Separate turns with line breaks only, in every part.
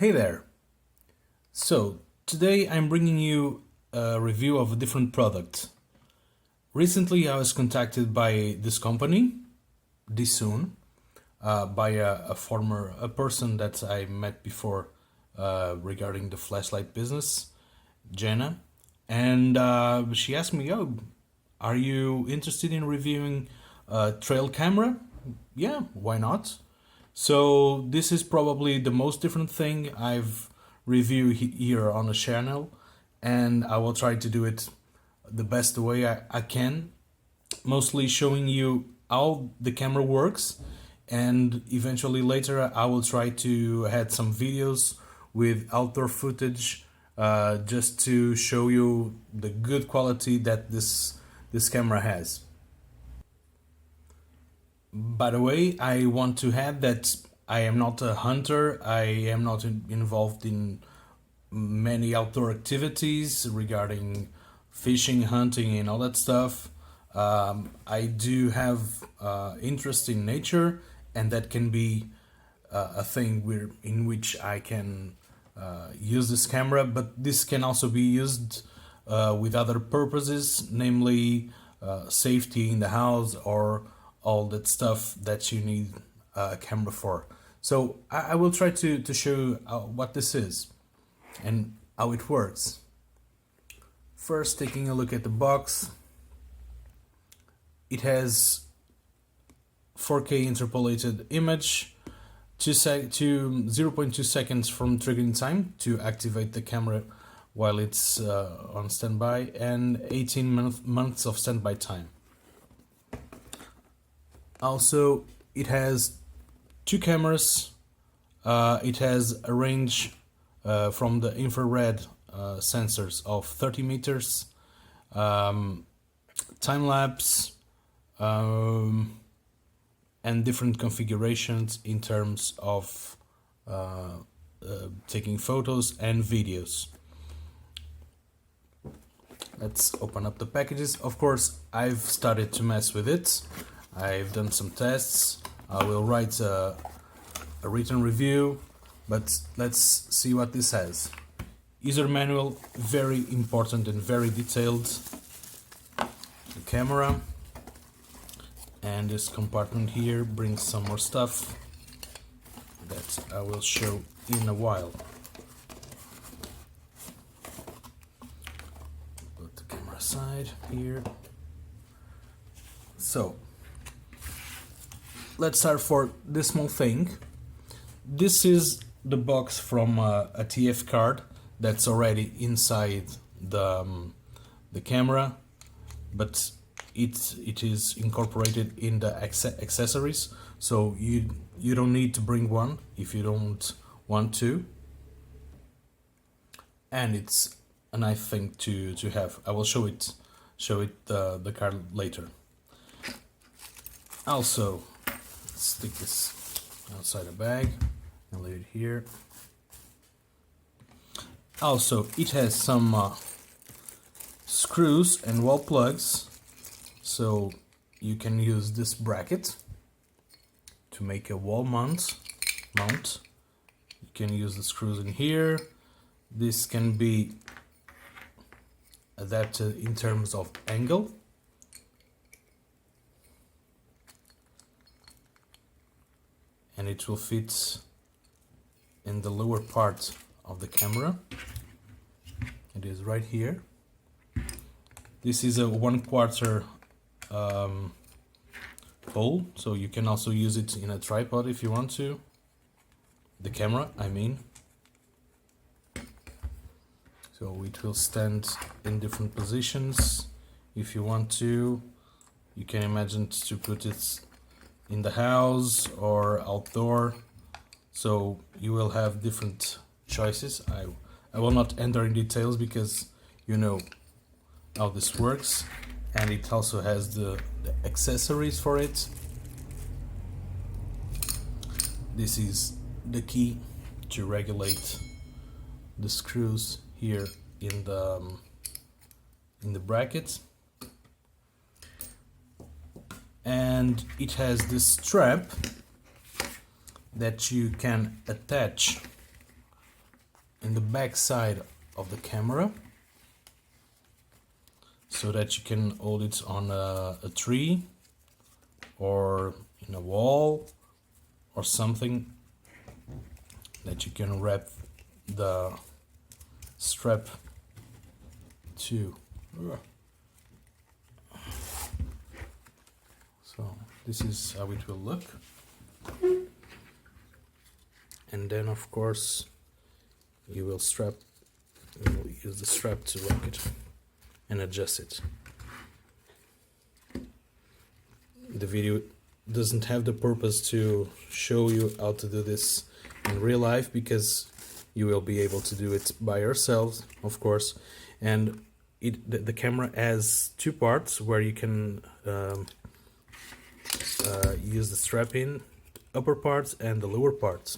Hey there! So, today I'm bringing you a review of a different product. Recently I was contacted by this company, Dsoon, by a person that I met before regarding the flashlight business, Jenna, and she asked me, "Oh, are you interested in reviewing a trail camera?" Yeah, why not? So this is probably the most different thing I've reviewed here on the channel, and I will try to do it the best way I can, mostly showing you how the camera works, and eventually later I will try to add some videos with outdoor footage just to show you the good quality that this camera has. By the way, I want to add that I am not a hunter. I am not involved in many outdoor activities regarding fishing, hunting, and all that stuff. I do have interest in nature, and that can be a thing in which I can use this camera, but this can also be used with other purposes, namely safety in the house or all that stuff that you need a camera for. So I will try to show you what this is and how it works. First, taking a look at the box, it has 4K interpolated image, 0.2 seconds from triggering time to activate the camera while it's on standby, and 18 months of standby time. Also, it has two cameras. It has a range from the infrared sensors of 30 meters, time lapse, and different configurations in terms of taking photos and videos. Let's open up the packages. Of course, I've started to mess with it. I've done some tests. I will write a written review, but let's see what this has. User manual, very important and very detailed. The camera, and this compartment here brings some more stuff that I will show in a while. Put the camera aside here. So, let's start for this small thing. This is the box from a TF card that's already inside the camera, but it is incorporated in the accessories, so you don't need to bring one if you don't want to, and it's a nice thing to have. I will show it the card later. Also, stick this outside a bag and leave it here. Also, it has some screws and wall plugs, so you can use this bracket to make a wall mount. You can use the screws in here. This can be adapted in terms of angle. And it will fit in the lower part of the camera. It is right here. This is a 1/4 hole, so you can also use it in a tripod if you want to. The camera, I mean. So it will stand in different positions if you want to. You can imagine to put it in the house or outdoor, so you will have different choices. I will not enter in details because you know how this works, and it also has the accessories for it. This is the key to regulate the screws here in the bracket. And it has this strap that you can attach in the back side of the camera so that you can hold it on a tree or in a wall or something, that you can wrap the strap to. So this is how it will look, and then of course you will use the strap to lock it and adjust it. The video doesn't have the purpose to show you how to do this in real life, because you will be able to do it by yourselves, of course. And the camera has two parts where you can use the strap in, upper parts and the lower parts.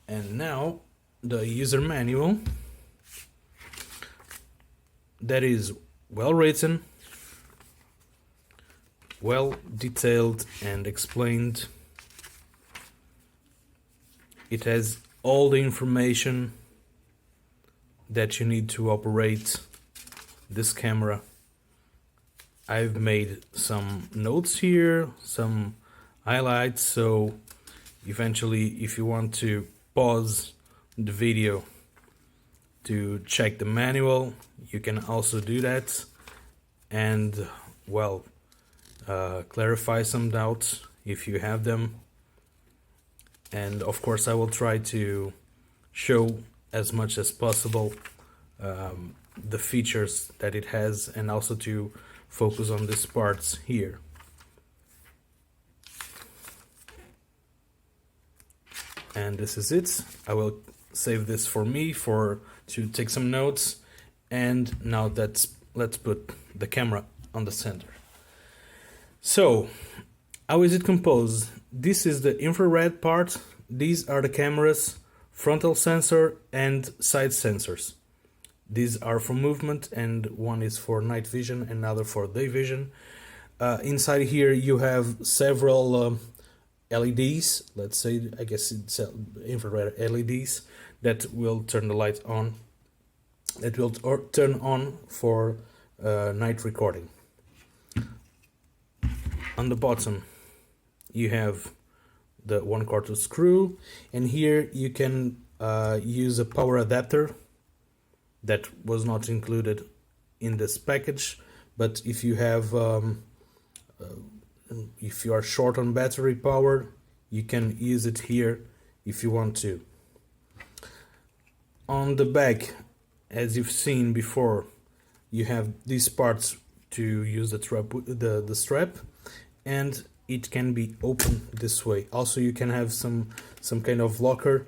And now the user manual, that is well written, well detailed and explained. It has all the information that you need to operate this camera. I've made some notes here, some highlights, so eventually if you want to pause the video to check the manual, you can also do that, and well, clarify some doubts if you have them. And of course I will try to show as much as possible the features that it has, and also to focus on these parts here. And this is it. I will save this for me to take some notes. And now let's put the camera on the center. So how is it composed? This is the infrared part. These are the camera's frontal sensor and side sensors. These are for movement, and one is for night vision and another for day vision. Inside here you have several LEDs, let's say, I guess it's infrared LEDs, that will turn the light on, that will turn on for night recording. On the bottom you have the 1/4 screw, and here you can use a power adapter that was not included in this package, but if you have if you are short on battery power, you can use it here if you want to. On the back, as you've seen before, you have these parts to use the strap, and it can be opened this way. Also, you can have some kind of locker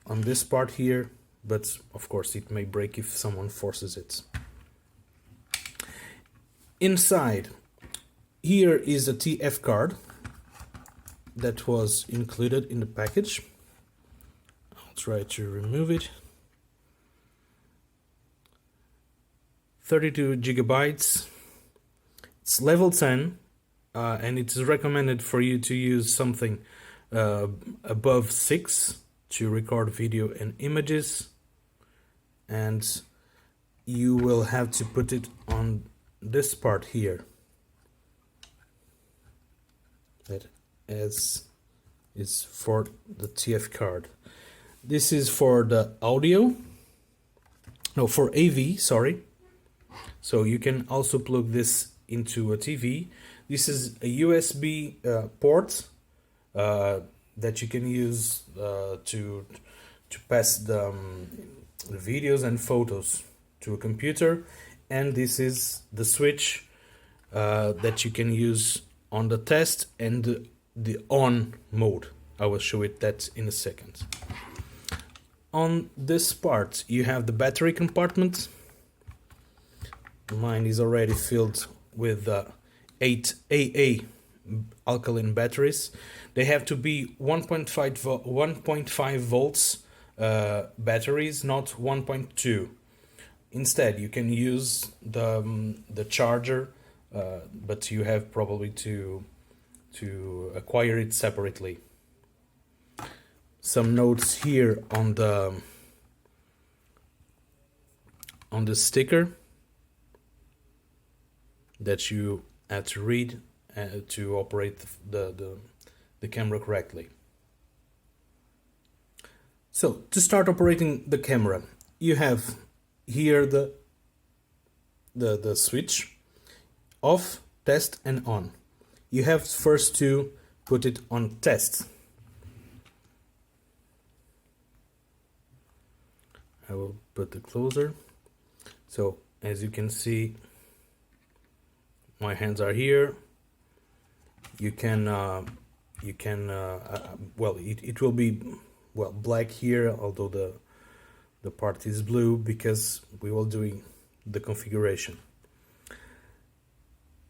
on this part here, but of course it may break if someone forces it. Inside, here is a TF card that was included in the package. I'll try to remove it. 32 gigabytes. It's level 10. And it is recommended for you to use something above 6 to record video and images, and you will have to put it on this part here, that is for the TF card. This is for the audio, no, for AV, sorry. So you can also plug this into a TV. This is a USB port that you can use to pass the videos and photos to a computer, and this is the switch that you can use on the test and the on mode. I will show it that in a second. On this part you have the battery compartment. Mine is already filled with 8 AA alkaline batteries. They have to be 1.5 volts batteries, not 1.2. Instead, you can use the charger, but you have probably to acquire it separately. some notes here on the sticker that you have to read to operate the camera correctly. So to start operating the camera, you have here the switch off, test and on. You have first to put it on test. I will put it closer. So as you can see, my hands are here. You can well, it will be black here, although the part is blue because we will doing the configuration.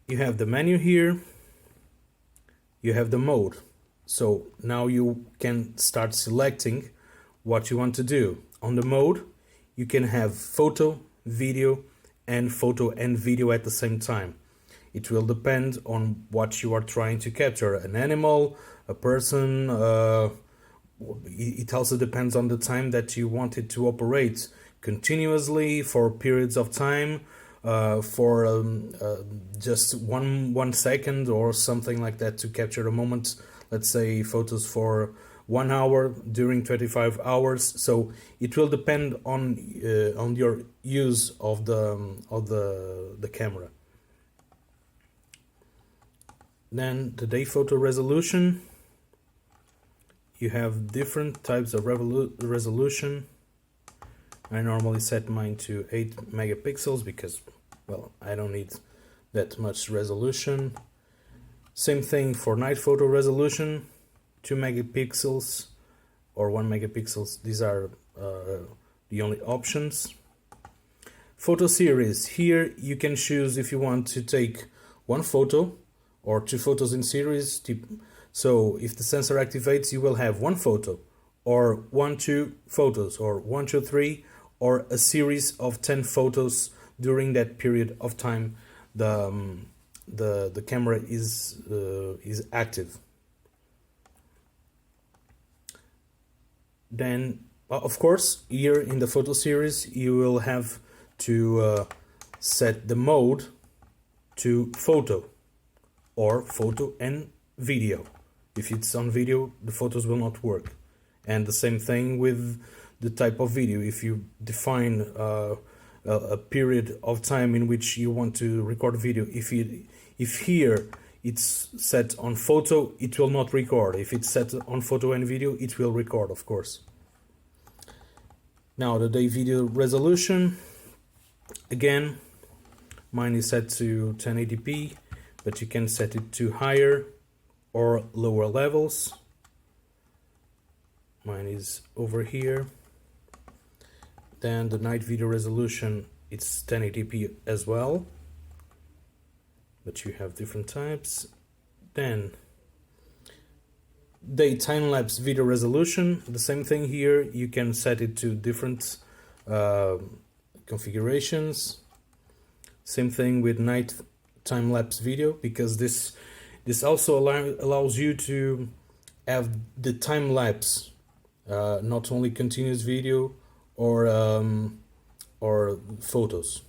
You have the menu here. You have the mode. So now you can start selecting what you want to do. On the mode, you can have photo, video, and photo and video at the same time. It will depend on what you are trying to capture, an animal, a person. It also depends on the time that you want it to operate continuously, for periods of time, for just one second or something like that to capture a moment. Let's say photos for 1 hour during 25 hours. So it will depend on your use of the camera. Then the day photo resolution. You have different types of resolution. I normally set mine to 8 megapixels because, well, I don't need that much resolution. Same thing for night photo resolution, 2 megapixels or 1 megapixels. These are the only options. Photo series. Here you can choose if you want to take one photo or 2 photos in series. So if the sensor activates, you will have 1 photo or 1-2 photos or 1-2-3 or a series of 10 photos during that period of time the camera is active. Then of course here in the photo series you will have to set the mode to photo or photo and video. If it's on video, the photos will not work. And the same thing with the type of video. If you define a period of time in which you want to record video, if here it's set on photo, it will not record. If it's set on photo and video, it will record, of course. Now the day video resolution. Again, mine is set to 1080p, but you can set it to higher or lower levels. Mine is over here. Then the night video resolution, it's 1080p as well, but you have different types. Then day time-lapse video resolution, the same thing here. You can set it to different configurations. Same thing with night time-lapse video, because this also allows you to have the time-lapse, not only continuous video or photos.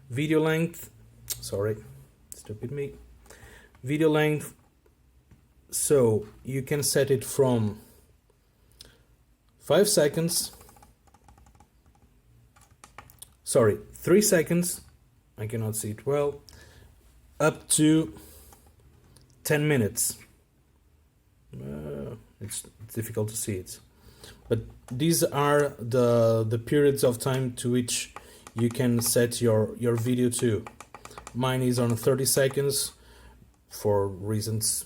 Video length, sorry, stupid me. Video length, so you can set it from 5 seconds, sorry, 3 seconds, I cannot see it well, up to 10 minutes. It's difficult to see it, but these are the periods of time to which you can set your video to. Mine is on 30 seconds for reasons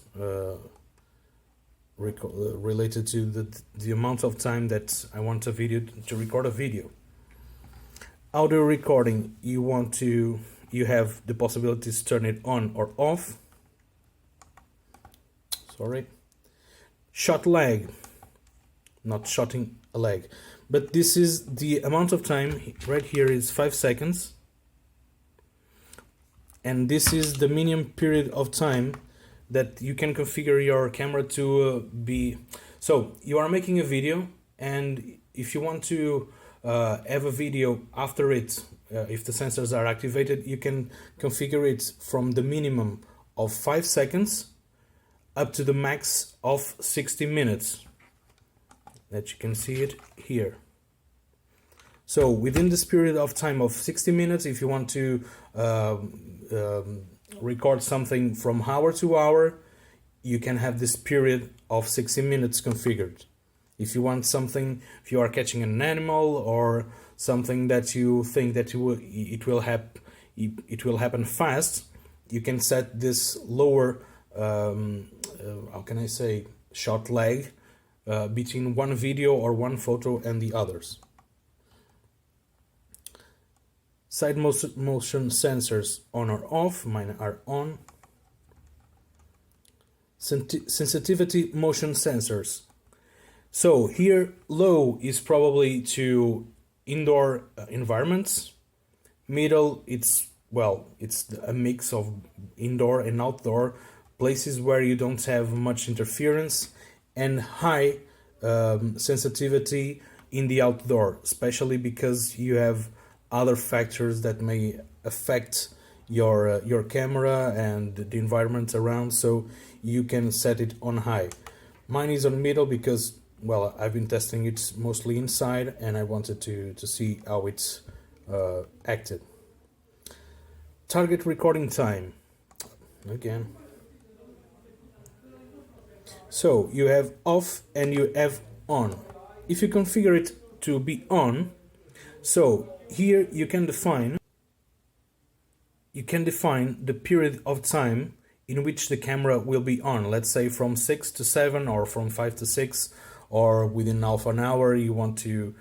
related to the amount of time that I want a video to record a video. Audio recording, you have the possibility to turn it on or off. Sorry. Shot lag, not shotting a lag, but this is the amount of time. Right here is 5 seconds, and this is the minimum period of time that you can configure your camera to be. So you are making a video, and if you want to have a video after it, if the sensors are activated, you can configure it from the minimum of 5 seconds up to the max of 60 minutes. That you can see it here. So within this period of time of 60 minutes, if you want to record something from hour to hour, you can have this period of 60 minutes configured. If you want something, if you are catching an animal or something that you think that it will happen fast, you can set this lower, how can I say, shot lag between one video or one photo and the others. Side motion sensors on or off, mine are on. Sensitivity motion sensors. So here low is probably to indoor environments. Middle, it's a mix of indoor and outdoor places where you don't have much interference, and high sensitivity in the outdoor, especially because you have other factors that may affect your camera and the environment around, so you can set it on high. Mine is on middle because, well, I've been testing it mostly inside and I wanted to see how it's acted. Target recording time, again. So you have off and you have on. If you configure it to be on, so here you can define the period of time in which the camera will be on. Let's say from 6 to 7 or from 5 to 6 or within half an hour you want to.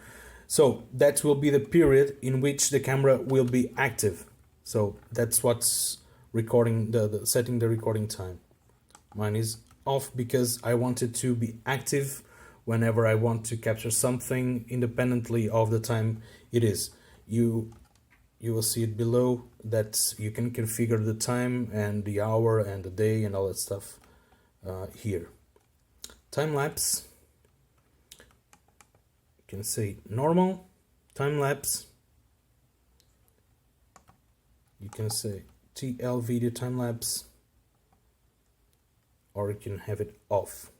So that will be the period in which the camera will be active. So that's what's recording, setting the recording time. Mine is off because I want it to be active whenever I want to capture something independently of the time it is. You will see it below that you can configure the time and the hour and the day and all that stuff here. Time lapse, you can say normal, time lapse, you can say TL video time lapse, or you can have it off.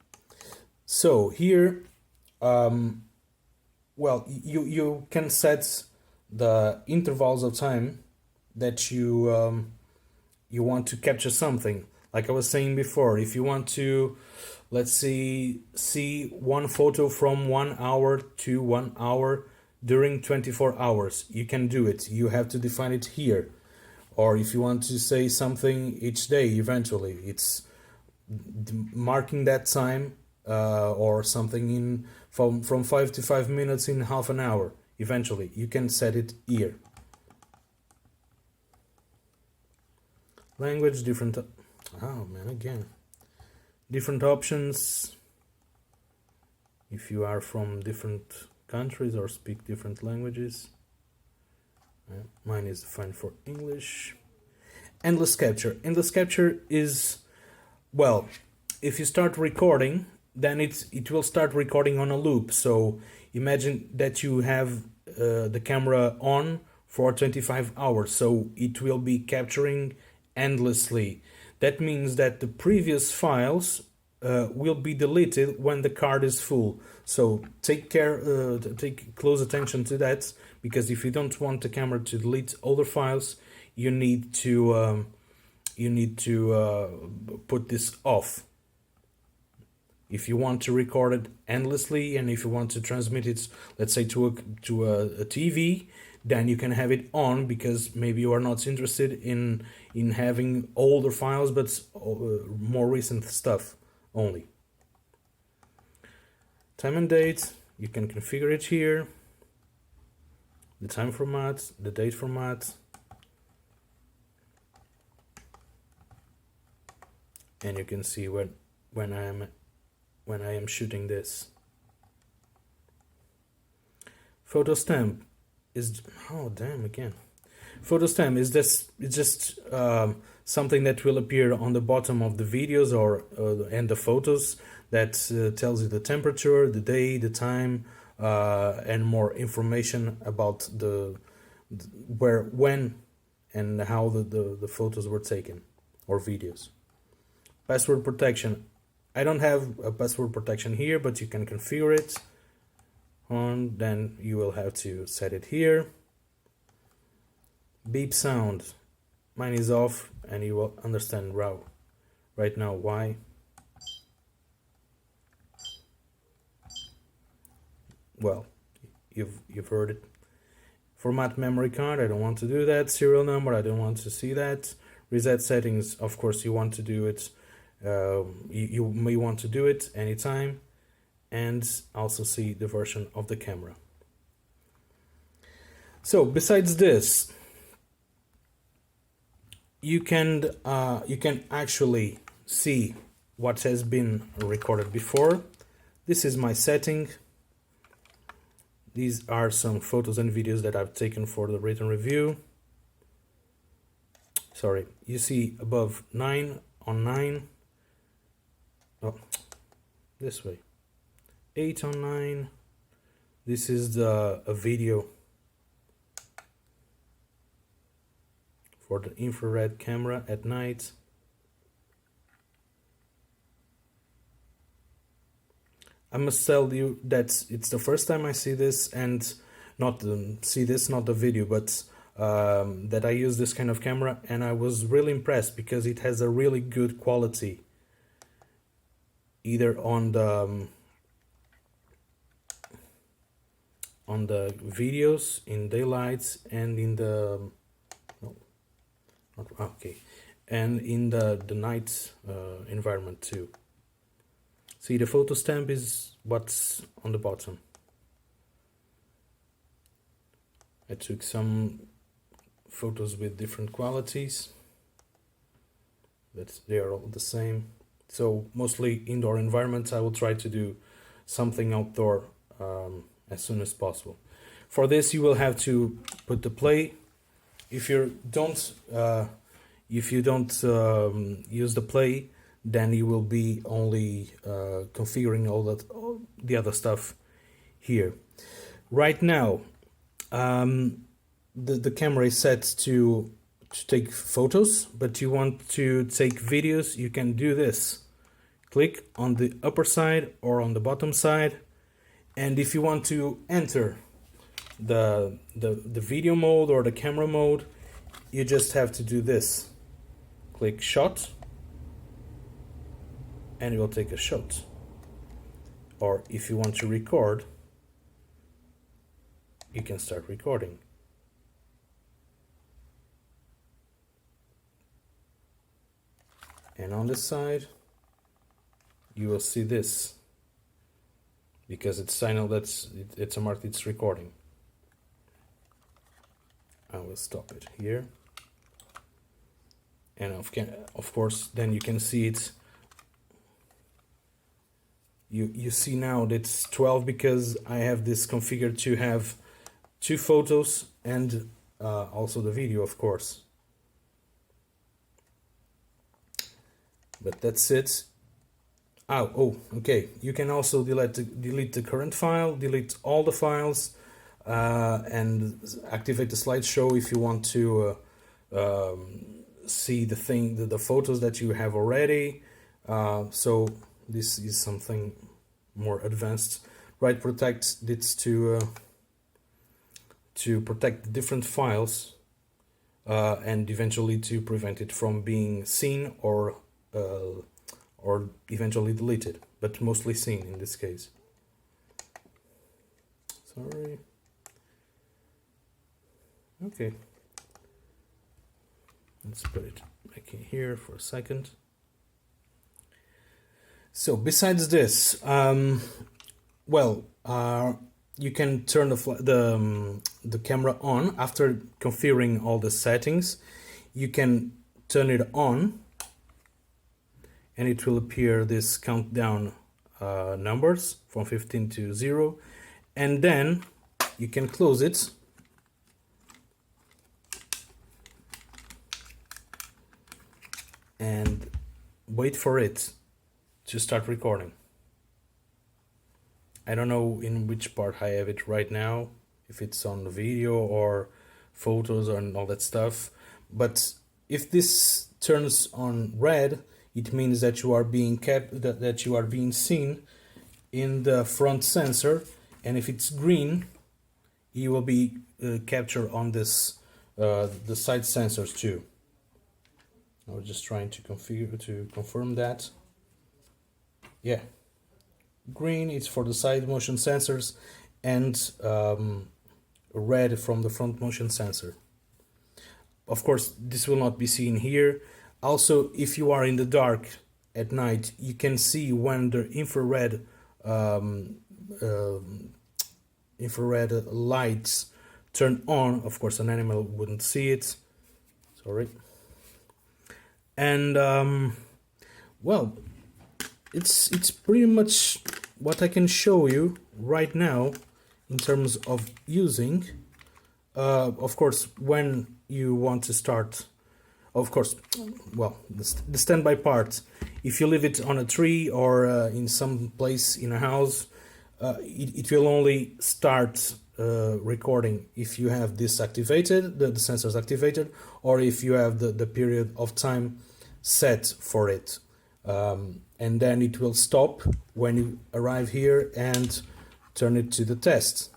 So here, well, you can set the intervals of time that you want to capture something. Like I was saying before, if you want to, let's see one photo from 1 hour to 1 hour during 24 hours, you can do it. You have to define it here. Or if you want to say something each day, eventually, it's marking that time or something in from 5 to 5 minutes in half an hour. Eventually, you can set it here. Language, different. Oh man, again. Different options. If you are from different countries or speak different languages. Mine is defined for English. Endless capture. Endless capture is, well, if you start recording, then it will start recording on a loop. So imagine that you have the camera on for 25 hours, so it will be capturing endlessly. That means that the previous files will be deleted when the card is full. So take close attention to that, because if you don't want the camera to delete older files, you need to put this off. If you want to record it endlessly, and if you want to transmit it, let's say to a TV, then you can have it on, because maybe you are not interested in having older files, but more recent stuff only. Time and date, you can configure it here. The time format, the date format, and you can see when I am shooting this. Photo stamp is, oh damn, again. Photo stamp is just something that will appear on the bottom of the videos or and the photos. that tells you the temperature, the day, the time, and more information about where, when, and how the photos were taken or videos. Password protection. I don't have a password protection here, but you can configure it. Then you will have to set it here. Beep sound. Mine is off, and you will understand right now why. Well, you've heard it. Format memory card, I don't want to do that. Serial number, I don't want to see that. Reset settings, of course you want to do it. You may want to do it anytime. And also see the version of the camera. So besides this, you can actually see what has been recorded before. This is my setting. These are some photos and videos that I've taken for the written review. Sorry, you see above 9 on 9. Oh, this way. 8 on 9. This is a video for the infrared camera at night. I must tell you that it's the first time I see this, and not the video, but that I use this kind of camera, and I was really impressed because it has a really good quality, either on the videos in daylight and in the and in the night environment too. See, the photo stamp is what's on the bottom. I took some photos with different qualities, but they are all the same. So mostly indoor environments, I will try to do something outdoor as soon as possible. For this, you will have to put the play. If you don't use the play, then you will be only configuring all the other stuff here. Right now, the camera is set to take photos, but you want to take videos, you can do this. Click on the upper side or on the bottom side, and if you want to enter the video mode or the camera mode, you just have to do this. Click shot, and it will take a shot. Or if you want to record, you can start recording. And on this side, you will see this, because it's signal it's a mark it's recording. I will stop it here. And of course, then you can see it. You see now that it's 12 because I have this configured to have 2 photos and also the video, of course. But that's it. Oh, okay. You can also delete the current file, delete all the files, and activate the slideshow if you want to see the photos that you have already. So this is something more advanced. Write protect it's to protect different files and eventually to prevent it from being seen or eventually deleted, but mostly seen in this case. Sorry. Okay. Let's put it back in here for a second. So besides this, you can turn the camera on after configuring all the settings. You can turn it on, and it will appear this countdown numbers from 15 to 0, and then you can close it. And wait for it to start recording. I don't know in which part I have it right now, if it's on the video or photos and all that stuff. But if this turns on red, it means that you are being that you are being seen in the front sensor, and if it's green, you will be captured on this the side sensors too. I was just trying to confirm that. Yeah, green is for the side motion sensors, and red from the front motion sensor. Of course, this will not be seen here. Also, if you are in the dark at night, you can see when the infrared lights turn on. Of course, an animal wouldn't see it. Sorry. And well, it's pretty much what I can show you right now in terms of using. Of course, when you want to start, of course, well, the standby part, if you leave it on a tree or in some place in a house, it will only start recording if you have this activated, the sensors activated, or if you have the period of time set for it. And then it will stop when you arrive here and turn it to the test.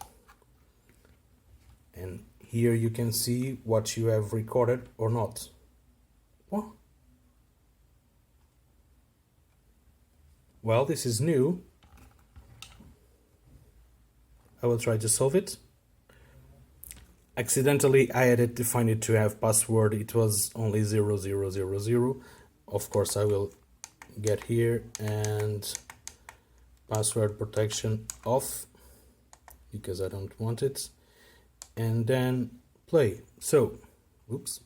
And here you can see what you have recorded or not. What? Well, this is new. I will try to solve it. Accidentally, I had defined it to have password. It was only 0000. Of course, I will get here and password protection off because I don't want it. And then play. So, oops.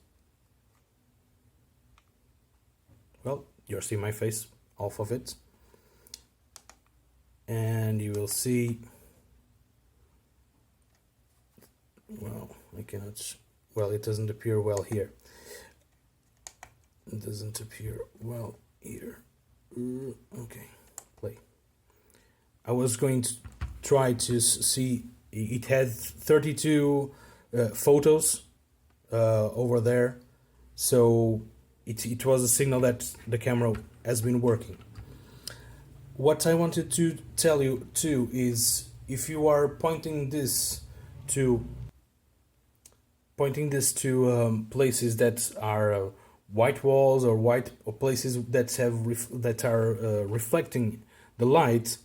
Well, you'll see my face off of it. And you will see, well, I cannot, well, it doesn't appear well here. It doesn't appear well here. Okay, play. I was going to try to see, it had 32 photos over there, so it was a signal that the camera has been working. What I wanted to tell you too is, if you are pointing this to places that are white walls or places that have reflecting the light,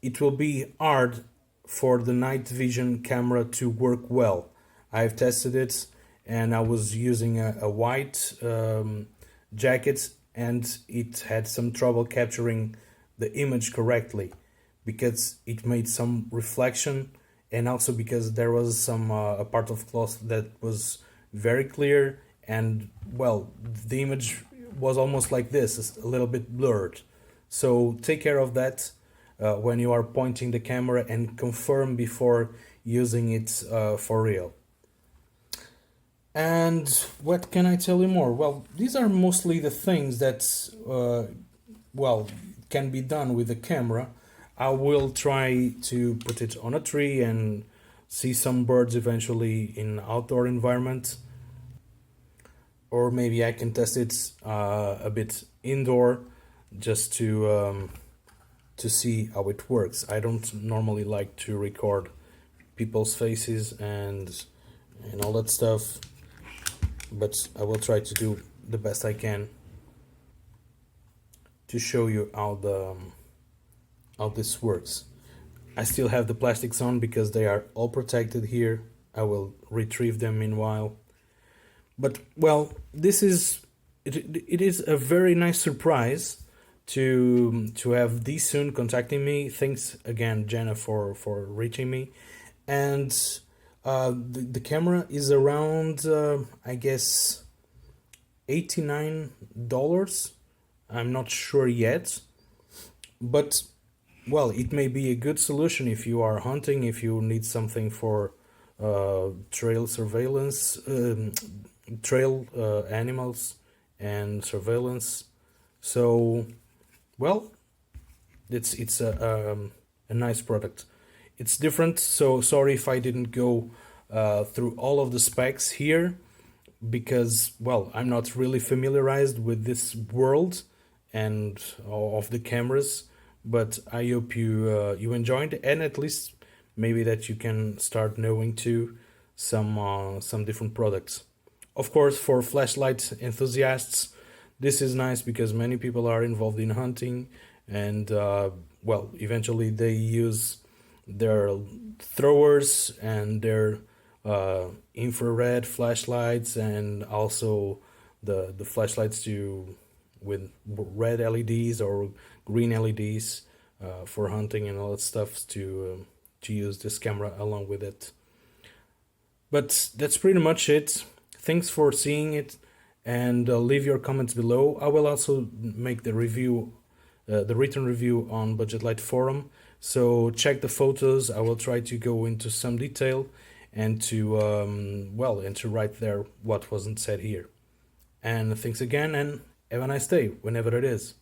it will be hard for the night vision camera to work well. I've tested it and I was using a white jacket, and it had some trouble capturing the image correctly because it made some reflection, and also because there was some a part of cloth that was very clear, and well, the image was almost like this, a little bit blurred. So take care of that when you are pointing the camera, and confirm before using it for real. And what can I tell you more? Well, these are mostly the things that well, can be done with the camera. I will try to put it on a tree and see some birds eventually in outdoor environment, or maybe I can test it a bit indoor just to see how it works. I don't normally like to record people's faces and all that stuff, but I will try to do the best I can to show you how this works. I still have the plastics on because they are all protected here. I will retrieve them meanwhile. But well, this is it is a very nice surprise to have Dsoon contacting me. Thanks again, Jenna, for reaching me. And the camera is around I guess $89. I'm not sure yet, but well, it may be a good solution if you are hunting, if you need something for trail surveillance, trail animals and surveillance. So well, it's a nice product. It's different, so sorry if I didn't go through all of the specs here, because, well, I'm not really familiarized with this world and of the cameras, but I hope you enjoyed, and at least maybe that you can start knowing too some different products. Of course, for flashlight enthusiasts, this is nice because many people are involved in hunting, and well, eventually they use their throwers and their infrared flashlights, and also the flashlights to with red LEDs or green LEDs for hunting and all that stuff to use this camera along with it. But that's pretty much it. Thanks for seeing it, and leave your comments below. I will also make the review, the written review on BudgetLightForum. So check the photos. I will try to go into some detail and to well, and to write there what wasn't said here. And thanks again, and have a nice day whenever it is.